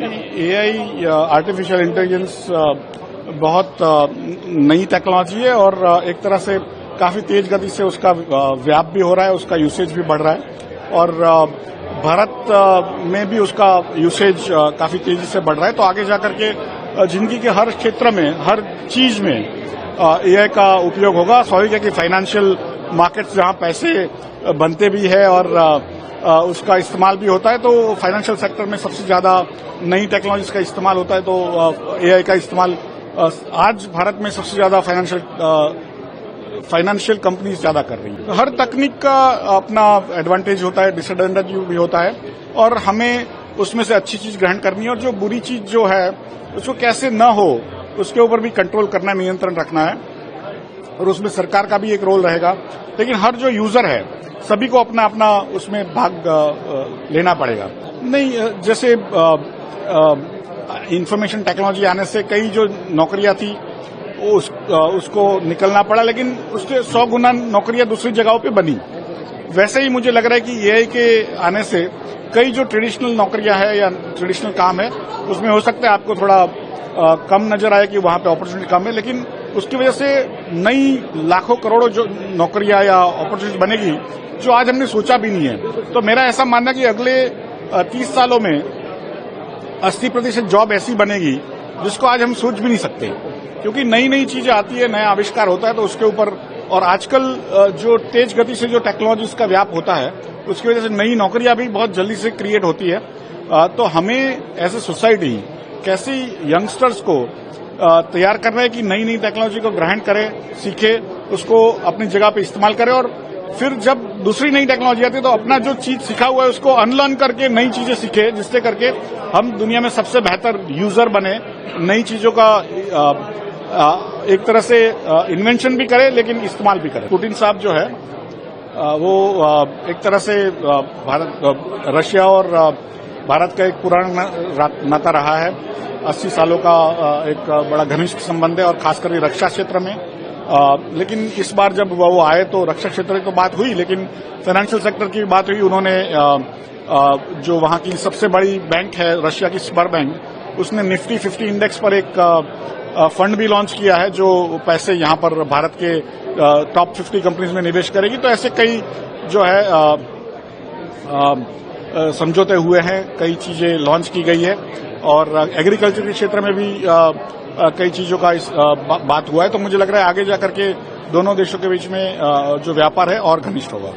AI artificial intelligence बहुत नई technology है और एक तरह से काफी तेज गति से उसका व्याप भी हो रहा है, उसका यूसेज भी बढ़ रहा है और भारत में भी उसका यूसेज काफी तेजी से बढ़ रहा है। तो आगे जाकर के जिंदगी के हर क्षेत्र में, हर चीज में एआई का उपयोग होगा। स्वाभाविक है कि फाइनेंशियल मार्केट्स जहां पैसे बनते भी है और उसका इस्तेमाल भी होता है, तो फाइनेंशियल सेक्टर में सबसे ज्यादा नई टेक्नोलॉजीज का इस्तेमाल होता है। तो एआई का इस्तेमाल आज भारत में सबसे ज्यादा फाइनेंशियल कंपनीज ज्यादा कर रही है। हर तकनीक का अपना एडवांटेज होता है, डिसएडवांटेज भी होता है और हमें उसमें से अच्छी चीज ग्रहण करनी है और जो बुरी चीज जो है उसको कैसे न हो उसके ऊपर भी कंट्रोल करना है, नियंत्रण रखना है और उसमें सरकार का भी एक रोल रहेगा। लेकिन हर जो यूजर है सभी को अपना अपना उसमें भाग लेना पड़ेगा। नहीं, जैसे इंफॉर्मेशन टेक्नोलॉजी आने से कई जो नौकरियां थी उसको निकलना पड़ा, लेकिन उसके 100 गुना नौकरियां दूसरी जगहों पे बनी। वैसे ही मुझे लग रहा है कि एआई के आने से कई जो ट्रेडिशनल नौकरियां है या ट्रेडिशनल काम है उसमें हो सकता है आपको थोड़ा कम नजर आए कि वहां पे अपॉर्चुनिटी कम है, लेकिन उसकी वजह से नई लाखों करोड़ों जो नौकरियां या अपॉर्चुनिटी बनेगी जो आज हमने सोचा भी नहीं है। तो मेरा ऐसा मानना कि अगले 30 सालों में 80% जॉब ऐसी बनेगी जिसको आज हम सोच भी नहीं सकते, क्योंकि नई नई चीजें आती है, नया आविष्कार होता है तो उसके ऊपर। और आजकल जो तेज गति से जो टेक्नोलॉजीज का व्याप होता है उसकी वजह से नई नौकरियां भी बहुत जल्दी से क्रिएट होती है। तो हमें एज ए सोसाइटी कैसे यंगस्टर्स को तैयार करना है कि नई नई टेक्नोलॉजी को ग्रहण करे, सीखे, उसको अपनी जगह पे इस्तेमाल करे और फिर जब दूसरी नई टेक्नोलॉजी आती है तो अपना जो चीज सीखा हुआ है उसको अनलर्न करके नई चीजें सीखे, जिससे करके हम दुनिया में सबसे बेहतर यूजर बने, नई चीजों का एक तरह से इन्वेंशन भी करे लेकिन इस्तेमाल भी करे। पुतिन साहब जो है वो एक तरह से रशिया और भारत का एक पुराना नाता रहा है। 80 सालों का एक बड़ा घनिष्ठ संबंध है और खासकर रक्षा क्षेत्र में। लेकिन इस बार जब वो आए तो रक्षा क्षेत्र की तो बात हुई, लेकिन फाइनेंशियल सेक्टर की बात हुई। उन्होंने जो वहां की सबसे बड़ी बैंक है रशिया की स्बर बैंक, उसने निफ्टी 50 इंडेक्स पर एक फंड भी लॉन्च किया है जो पैसे यहां पर भारत के टॉप 50 कंपनीज में निवेश करेगी। तो ऐसे कई जो है समझौते हुए हैं, कई चीजें लॉन्च की गई है और एग्रीकल्चर के क्षेत्र में भी कई चीजों का बात हुआ है। तो मुझे लग रहा है आगे जाकर के दोनों देशों के बीच में जो व्यापार है और घनिष्ठ होगा।